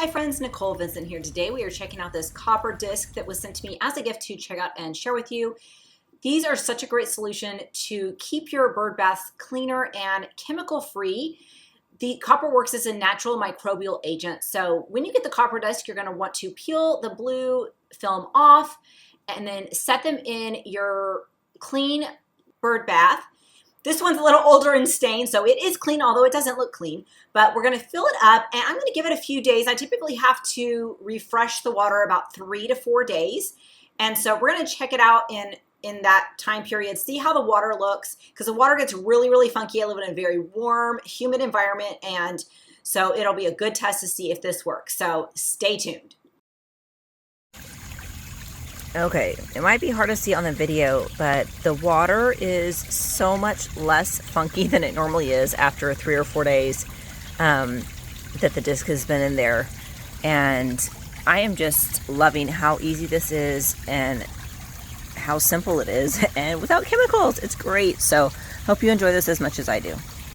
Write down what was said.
Hi friends, Nicole Vincent here. Today we are checking out this copper disc that was sent to me as a gift to check out and share with you. These are such a great solution to keep your bird baths cleaner and chemical free. The copper works as a natural microbial agent. So when you get the copper disc, you're going to want to peel the blue film off and then set them in your clean bird bath. This one's a little older and stained, so it is clean, although it doesn't look clean. But we're going to fill it up, and I'm going to give it a few days. I typically have to refresh the water about 3 to 4 days. And so we're going to check it out in that time period, see how the water looks, because the water gets really, really funky. I live in a very warm, humid environment, and so it'll be a good test to see if this works. So stay tuned. Okay, it might be hard to see on the video, but the water is so much less funky than it normally is after 3 or 4 days that the disc has been in there. And I am just loving how easy this is and how simple it is and without chemicals. It's great. So hope you enjoy this as much as I do.